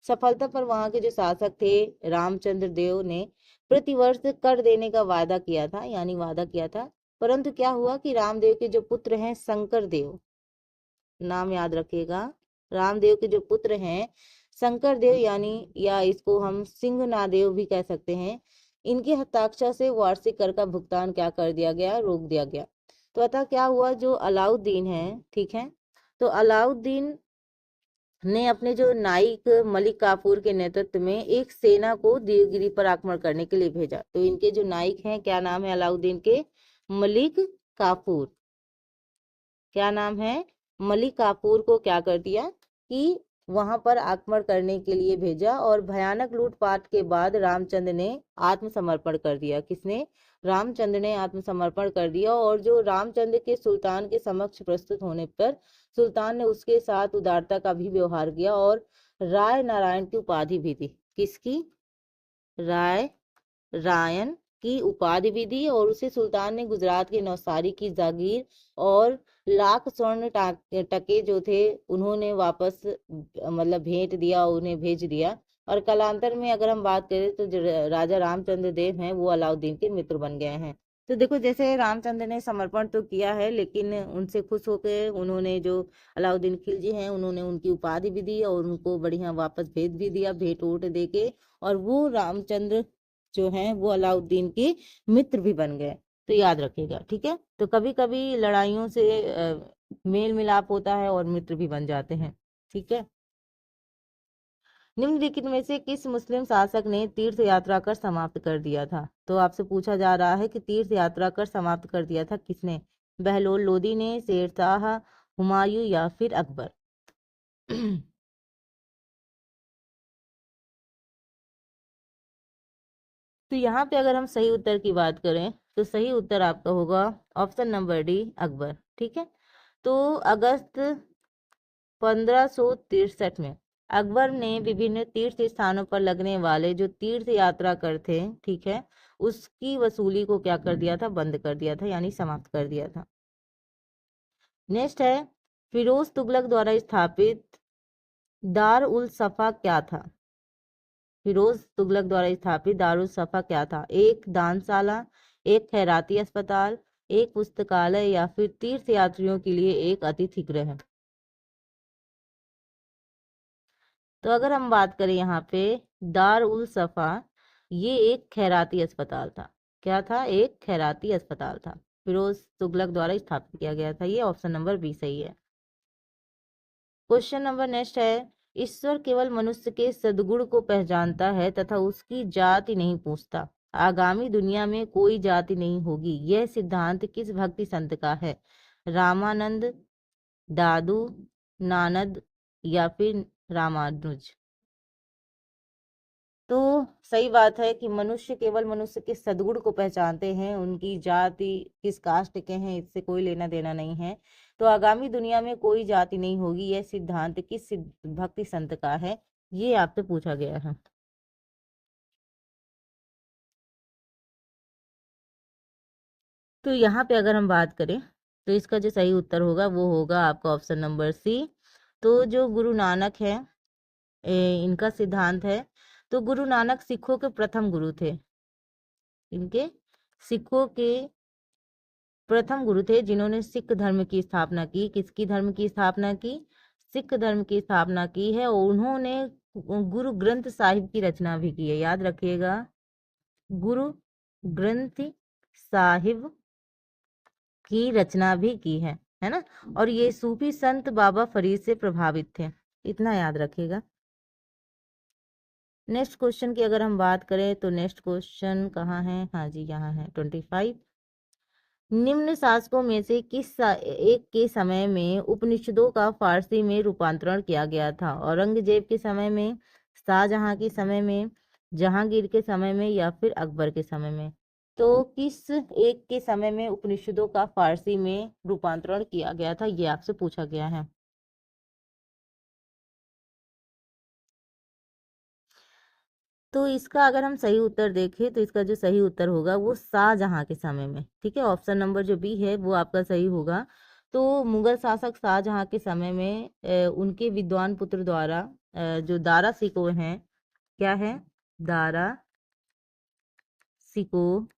S1: सफलता पर वहां के जो शासक थे रामचंद्र देव ने प्रतिवर्ष कर देने का वादा किया था, यानी वादा किया था। परंतु क्या हुआ कि रामदेव के जो पुत्र हैं शंकर देव, नाम याद रखिएगा, रामदेव के जो पुत्र हैं शंकर देव, यानी या इसको हम सिंहनादेव भी कह सकते हैं, इनके हस्ताक्षर से वार्षिक कर का भुगतान क्या कर दिया गया, रोक दिया गया। तो अतः क्या हुआ, जो अलाउद्दीन है, ठीक है, तो अलाउद्दीन ने अपने जो नाइक मलिक काफूर के नेतृत्व में एक सेना को देवगिरी पर आक्रमण करने के लिए भेजा। तो इनके जो नाइक हैं, क्या नाम है अलाउद्दीन के, मलिक काफूर, क्या नाम है, मलिक काफूर को क्या कर दिया कि वहां पर आक्रमण करने के लिए भेजा, और भयानक लूटपाट के बाद रामचंद्र ने आत्मसमर्पण कर दिया। किसने, रामचंद्र ने आत्मसमर्पण कर दिया। और जो रामचंद्र के सुल्तान के समक्ष प्रस्तुत होने पर सुल्तान ने उसके साथ उदारता का भी व्यवहार किया और राय नारायण की उपाधि भी दी। किसकी, राय रायन की उपाधि भी दी, और उसे सुल्तान ने गुजरात के नौसारी की जागीर और लाख स्वर्ण टके जो थे उन्होंने वापस मतलब भेंट दिया, उन्हें भेज दिया। और कालांतर में अगर हम बात करें तो जो राजा रामचंद्र देव हैं वो अलाउद्दीन के मित्र बन गए हैं। तो देखो, जैसे रामचंद्र ने समर्पण तो किया है, लेकिन उनसे खुश होकर उन्होंने जो अलाउद्दीन खिलजी हैं उन्होंने उनकी उपाधि भी दी और उनको बढ़िया वापस भेज भी दिया, भेंट वोट दे के। और वो रामचंद्र जो हैं वो अलाउद्दीन के मित्र भी बन गए। तो याद रखिएगा, ठीक है। तो कभी कभी लड़ाइयों से मेल मिलाप होता है और मित्र भी बन जाते हैं, ठीक है। निम्नलिखित में से किस मुस्लिम शासक ने तीर्थ यात्रा कर समाप्त कर दिया था। तो आपसे पूछा जा रहा है कि तीर्थ यात्रा कर समाप्त कर दिया था किसने, बहलोल लोदी ने, शेरशाह, हुमायूं या फिर अकबर। तो यहाँ पे अगर हम सही उत्तर की बात करें तो सही उत्तर आपका होगा ऑप्शन नंबर डी, अकबर, ठीक है। तो अगस्त 1563 में अकबर ने विभिन्न तीर्थ स्थानों पर लगने वाले जो तीर्थ यात्रा कर थे, ठीक है, उसकी वसूली को क्या कर दिया था, बंद कर दिया था, यानी समाप्त कर दिया था। नेक्स्ट है, फिरोज तुगलक द्वारा स्थापित दार उल सफा क्या था। फिरोज तुगलक द्वारा स्थापित दारुल सफा क्या था, एक दानशाला, एक खैराती अस्पताल, एक पुस्तकालय या फिर तीर्थ यात्रियों के लिए एक अतिथि गृह। तो अगर हम बात करें यहाँ पे दार उल सफा, ये एक खैराती अस्पताल था। क्या था, एक खैराती अस्पताल था, फिरोज तुगलक द्वारा स्थापित किया गया था। ये ऑप्शन नंबर बी सही है। क्वेश्चन नंबर नेक्स्ट है, ईश्वर केवल मनुष्य के सद्गुण को पहचानता है तथा उसकी जाति नहीं पूछता। आगामी दुनिया में कोई जाति नहीं होगी, यह सिद्धांत किस भक्ति संत का है, रामानंद, दादू, नानद या फिर रामानुज। तो सही बात है कि मनुष्य केवल मनुष्य के सद्गुण को पहचानते हैं, उनकी जाति किस कास्ट के हैं इससे कोई लेना देना नहीं है। तो आगामी दुनिया में कोई जाति नहीं होगी, यह सिद्धांत किस भक्ति संत का है, ये आपसे पूछा गया है। तो यहाँ पे अगर हम बात करें तो इसका जो सही उत्तर होगा वो होगा आपका ऑप्शन नंबर सी। तो जो गुरु नानक है, इनका सिद्धांत है, तो गुरु नानक सिखों के प्रथम गुरु थे। इनके सिखों के प्रथम गुरु थे जिन्होंने सिख धर्म की स्थापना की। किसकी धर्म की स्थापना की, सिख धर्म की स्थापना की है। और उन्होंने गुरु ग्रंथ साहिब की रचना भी की है, याद रखिएगा, गुरु ग्रंथ साहिब की रचना भी की है ना। और ये सूफी संत बाबा फरीद से प्रभावित थे, इतना याद रखिएगा। नेक्स्ट क्वेश्चन की अगर हम बात करें तो नेक्स्ट क्वेश्चन कहाँ है, हाँ जी यहाँ है 25। निम्न शासकों में से एक के समय में उपनिषदों का फारसी में रूपांतरण किया गया था, औरंगजेब के समय में, शाहजहां के समय में, जहांगीर के समय में या फिर अकबर के समय में। तो किस एक के समय में उपनिषदों का फारसी में रूपांतरण किया गया था, ये आपसे पूछा गया है। तो इसका अगर हम सही उत्तर देखें तो इसका जो सही उत्तर होगा वो शाहजहां के समय में, ठीक है। ऑप्शन नंबर जो बी है वो आपका सही होगा। तो मुगल शासक शाहजहां के समय में उनके विद्वान पुत्र द्वारा जो दारा सिको हैं, क्या है, दारा सिको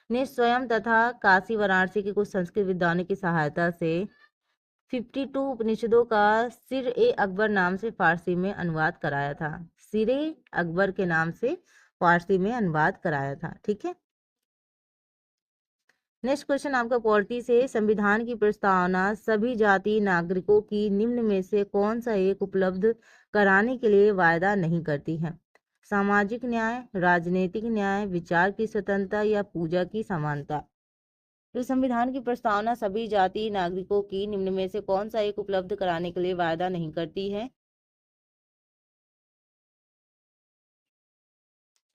S1: ने स्वयं तथा काशी वाराणसी के कुछ संस्कृत विद्वानों की सहायता से 52 उपनिषदों का सिर ए अकबर नाम से फारसी में अनुवाद कराया था। सिरे अकबर के नाम से फारसी में अनुवाद कराया था। ठीक है, नेक्स्ट क्वेश्चन आपका पॉलिटी से, संविधान की प्रस्तावना सभी जाति नागरिकों की निम्न में से कौन सा एक उपलब्ध कराने के लिए वायदा नहीं करती है? सामाजिक न्याय, राजनीतिक न्याय, विचार की स्वतंत्रता या पूजा की समानता। तो संविधान की प्रस्तावना सभी जाति नागरिकों की निम्न में से कौन सा एक उपलब्ध कराने के लिए वायदा नहीं करती है?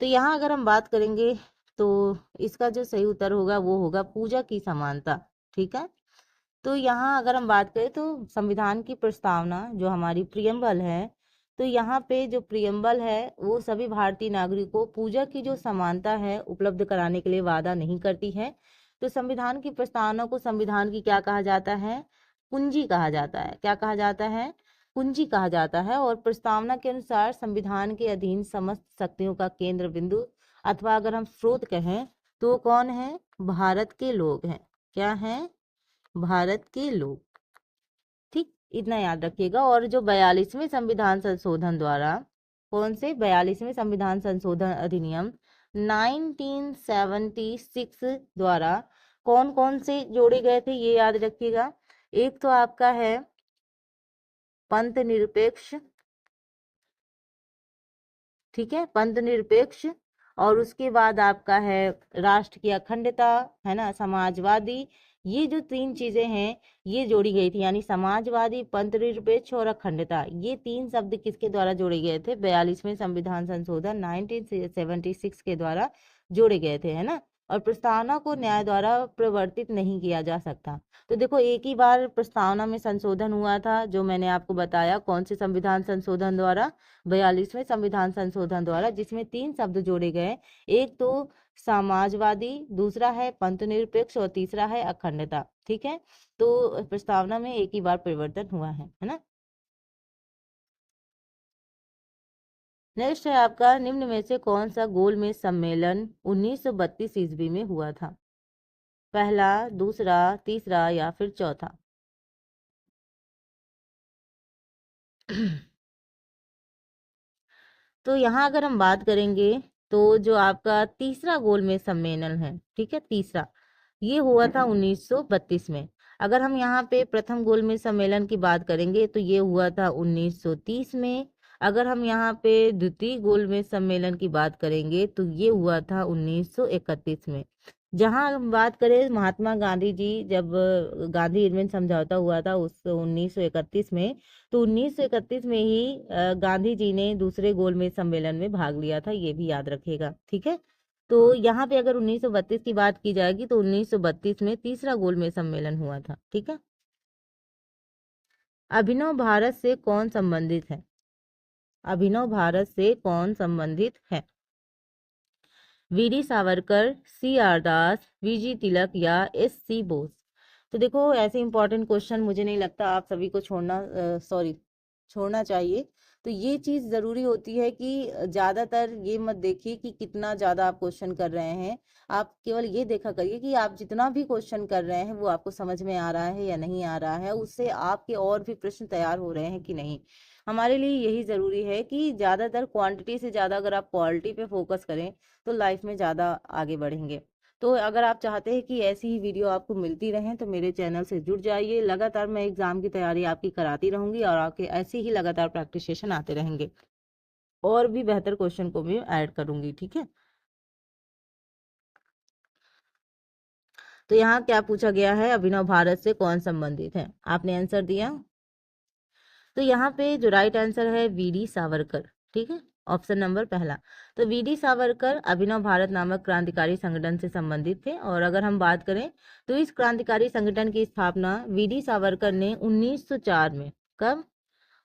S1: तो यहाँ अगर हम बात करेंगे तो इसका जो सही उत्तर होगा वो होगा पूजा की समानता। ठीक है, तो यहाँ अगर हम बात करें तो संविधान की प्रस्तावना जो हमारी प्रियम्बल है, तो यहाँ पे जो प्रियम्बल है वो सभी भारतीय नागरिकों को पूजा की जो समानता है उपलब्ध कराने के लिए वादा नहीं करती है। तो संविधान की प्रस्तावना को संविधान की क्या कहा जाता है? कुंजी कहा जाता है। क्या कहा जाता है? कुंजी कहा जाता है। और प्रस्तावना के अनुसार संविधान के अधीन समस्त शक्तियों का केंद्र बिंदु अथवा अगर हम स्रोत कहें तो कौन है? भारत के लोग हैं। क्या है? भारत के लोग। ठीक, इतना याद रखिएगा। और जो 42वें संविधान संशोधन द्वारा, कौन से? 42वें संविधान संशोधन अधिनियम 1976 द्वारा कौन कौन से जोड़े गए थे ये याद रखिएगा। एक तो आपका है पंथ निरपेक्ष, ठीक है, पंथ निरपेक्ष। और उसके बाद आपका है राष्ट्र की अखंडता, है ना, समाजवादी। ये जो तीन चीजें हैं ये जोड़ी गई थी, यानी समाजवादी, पंथ निरपेक्ष और अखंडता, ये तीन शब्द किसके द्वारा जोड़े गए थे? 42वें संविधान संशोधन 1976 के द्वारा जोड़े गए थे, है ना। और प्रस्तावना को न्याय द्वारा प्रवर्तित नहीं किया जा सकता। तो देखो एक ही बार प्रस्तावना में संशोधन हुआ था, जो मैंने आपको बताया, कौन से संविधान संशोधन द्वारा? 42वें संविधान संशोधन द्वारा, जिसमें तीन शब्द जोड़े गए। एक तो समाजवादी, दूसरा है पंथ निरपेक्ष और तीसरा है अखंडता। ठीक है, तो प्रस्तावना में एक ही बार परिवर्तन हुआ है ना। नेक्स्ट है आपका, निम्न में से कौन सा गोलमेज सम्मेलन 1932 ईस्वी में हुआ था? पहला, दूसरा, तीसरा या फिर चौथा? तो यहाँ अगर हम बात करेंगे तो जो आपका तीसरा गोलमेज सम्मेलन है, ठीक है, तीसरा, ये हुआ था 1932 में। अगर हम यहाँ पे प्रथम गोलमेज सम्मेलन की बात करेंगे तो ये हुआ था 1930 में। अगर हम यहाँ पे द्वितीय गोलमेज सम्मेलन की बात करेंगे तो ये हुआ था 1931 में। जहाँ हम बात करें महात्मा गांधी जी, जब गांधी इरविन समझौता हुआ था उस 1931 में, तो 1931 में ही गांधी जी ने दूसरे गोलमेज सम्मेलन में भाग लिया था, ये भी याद रखिएगा। ठीक है, तो यहाँ पे अगर 1932 की बात की जाएगी तो 1932 में तीसरा गोलमेज सम्मेलन हुआ था। ठीक है, अभिनव भारत से कौन संबंधित है? अभिनव भारत से कौन संबंधित है? वीडी सावरकर, सी आर दास, वीजी तिलक या एस सी बोस? तो देखो ऐसे इंपॉर्टेंट क्वेश्चन मुझे नहीं लगता आप सभी को छोड़ना चाहिए। तो ये चीज जरूरी होती है कि ज्यादातर ये मत देखिए कि कितना ज्यादा आप क्वेश्चन कर रहे हैं, आप केवल ये देखा करिए कि आप जितना भी क्वेश्चन कर रहे हैं वो आपको समझ में आ रहा है या नहीं आ रहा है, उससे आपके और भी प्रश्न तैयार हो रहे हैं कि नहीं। हमारे लिए यही जरूरी है कि ज्यादातर क्वांटिटी से ज्यादा अगर आप क्वालिटी पे फोकस करें तो लाइफ में ज्यादा आगे बढ़ेंगे। तो अगर आप चाहते हैं कि ऐसी ही वीडियो आपको मिलती रहें तो मेरे चैनल से जुड़ जाइए। लगातार मैं एग्जाम की तैयारी आपकी कराती रहूंगी और आपके ऐसे ही लगातार प्रैक्टिस सेशन आते रहेंगे और भी बेहतर क्वेश्चन को भी ऐड करूंगी। ठीक है, तो यहाँ क्या पूछा गया है? अभिनव भारत से कौन संबंधित है? आपने आंसर दिया, तो यहाँ पे जो राइट आंसर है वीडी सावरकर। ठीक है, ऑप्शन नंबर पहला। तो वीडी सावरकर अभिनव भारत नामक क्रांतिकारी संगठन से संबंधित थे। और अगर हम बात करें तो इस क्रांतिकारी संगठन की स्थापना वीडी सावरकर ने 1904 में, कब?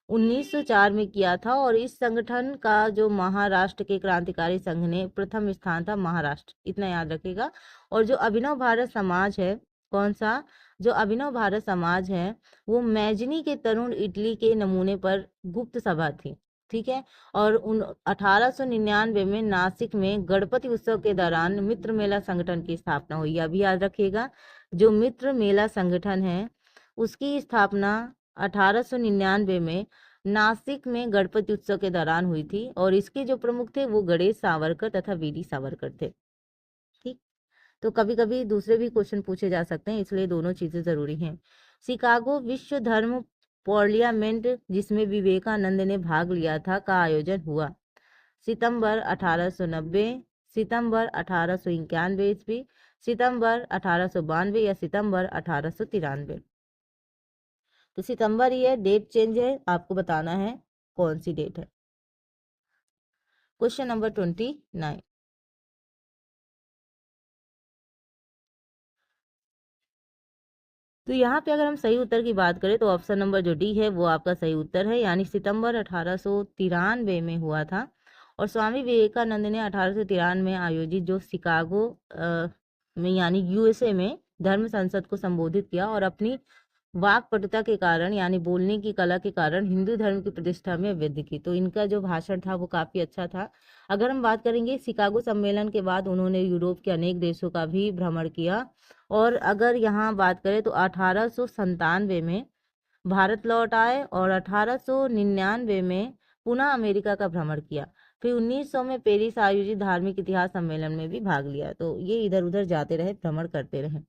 S1: 1904 में किया था। और इस संगठन का जो महाराष्ट्र के क्रांतिकारी संघ ने प्रथम स्थान था, महाराष्ट्र, इतना याद रखिएगा। और जो अभिनव भारत समाज है, कौन सा? जो अभिनव भारत समाज है वो मैजनी के तरुण इटली के नमूने पर गुप्त सभा थी। ठीक है। और 1899 में नासिक में गणपति उत्सव के दौरान मित्र मेला संगठन की स्थापना हुई। अभी याद रखिएगा, जो मित्र मेला संगठन है उसकी स्थापना 1899 में नासिक में गणपति उत्सव के दौरान हुई थी, और इसके जो प्रमुख थे वो गणेश सावरकर तथा वीडी सावरकर थे। ठीक। तो कभी कभी दूसरे भी क्वेश्चन पूछे जा सकते हैं, इसलिए दोनों चीजें जरूरी हैं। शिकागो विश्व धर्म पार्लियामेंट, जिसमें विवेकानंद ने भाग लिया था, का आयोजन हुआ सितंबर 1890, सितंबर 1891 ईस्वी, सितंबर 1892 या सितंबर 1893। तो सितंबर ही है, डेट चेंज है, आपको बताना है कौन सी डेट है। Question number 29। तो यहाँ पे अगर हम सही उत्तर की बात करें तो ऑप्शन नंबर जो डी है वो आपका सही उत्तर है, यानी सितंबर 1893 में हुआ था। और स्वामी विवेकानंद ने 1893 में आयोजित जो शिकागो में यानी यूएसए में धर्म संसद को संबोधित किया, और अपनी वाक्पटुता के कारण यानी बोलने की कला के कारण हिंदू धर्म की प्रतिष्ठा में वृद्धि की। तो इनका जो भाषण था वो काफी अच्छा था। अगर हम बात करेंगे शिकागो सम्मेलन के बाद उन्होंने यूरोप के अनेक देशों का भी भ्रमण किया, और अगर यहाँ बात करें तो 1897 में भारत लौट आए, और 1899 में पुनः अमेरिका का भ्रमण किया। फिर 1900 में पेरिस आयोजित धार्मिक इतिहास सम्मेलन में भी भाग लिया। तो ये इधर उधर जाते रहे, भ्रमण करते रहे।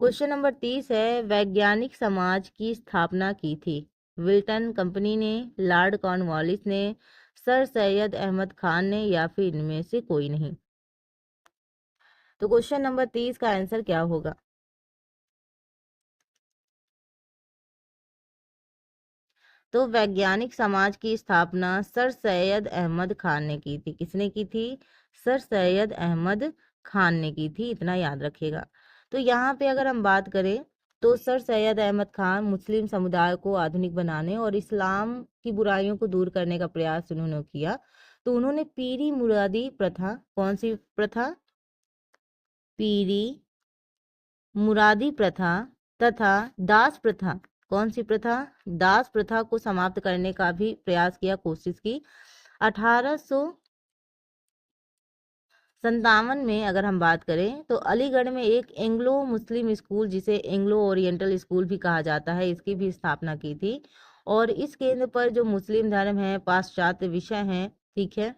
S1: क्वेश्चन नंबर 30 है, वैज्ञानिक समाज की स्थापना की थी विल्टन कंपनी ने, लॉर्ड कॉर्नवालिस ने, सर सैयद अहमद खान ने, या फिर इनमें से कोई नहीं। तो क्वेश्चन नंबर 30 का आंसर क्या होगा? तो वैज्ञानिक समाज की स्थापना सर सैयद अहमद खान ने की थी। किसने की थी? सर सैयद अहमद खान ने की थी, इतना याद रखिएगा। तो यहाँ पे अगर हम बात करें तो सर सैयद अहमद खान मुस्लिम समुदाय को आधुनिक बनाने और इस्लाम की बुराइयों को दूर करने का प्रयास उन्होंने किया। तो उन्होंने पीरी मुरादी प्रथा, कौन सी प्रथा? पीरी मुरादी प्रथा तथा दास प्रथा, कौन सी प्रथा? दास प्रथा को समाप्त करने का भी प्रयास किया, कोशिश की। 1857 में अगर हम बात करें तो अलीगढ़ में एक एंग्लो मुस्लिम स्कूल, जिसे एंग्लो ओरिएंटल स्कूल भी कहा जाता है, इसकी भी स्थापना की थी। और इस केंद्र पर जो मुस्लिम धर्म है, पाश्चात्य विषय हैं, ठीक है,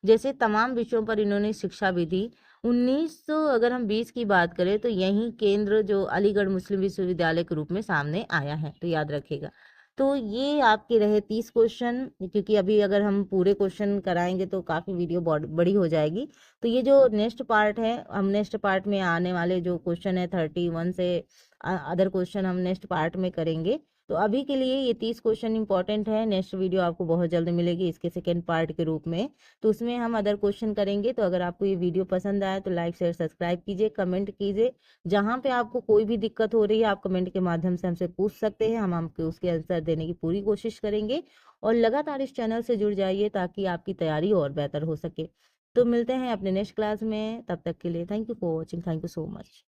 S1: जैसे तमाम विषयों पर इन्होंने शिक्षा भी दी। 1900 अगर हम 20 की बात करें तो यही केंद्र जो अलीगढ़ मुस्लिम विश्वविद्यालय के रूप में सामने आया है, तो याद रखिएगा। तो ये आपके रहे 30 क्वेश्चन, क्योंकि अभी अगर हम पूरे क्वेश्चन कराएंगे तो काफ़ी वीडियो बड़ी हो जाएगी। तो ये जो नेक्स्ट पार्ट है, हम नेक्स्ट पार्ट में आने वाले जो क्वेश्चन है 31 से अदर क्वेश्चन हम नेक्स्ट पार्ट में करेंगे। तो अभी के लिए ये 30 क्वेश्चन इंपॉर्टेंट है। नेक्स्ट वीडियो आपको बहुत जल्द मिलेगी इसके सेकेंड पार्ट के रूप में, तो उसमें हम अदर क्वेश्चन करेंगे। तो अगर आपको ये वीडियो पसंद आए तो लाइक शेयर सब्सक्राइब कीजिए, कमेंट कीजिए। जहाँ पे आपको कोई भी दिक्कत हो रही है आप कमेंट के माध्यम से हमसे पूछ सकते हैं, हम आपको उसके आंसर देने की पूरी कोशिश करेंगे। और लगातार इस चैनल से जुड़ जाइए ताकि आपकी तैयारी और बेहतर हो सके। तो मिलते हैं अपने नेक्स्ट क्लास में, तब तक के लिए thank you for watching, thank you so much.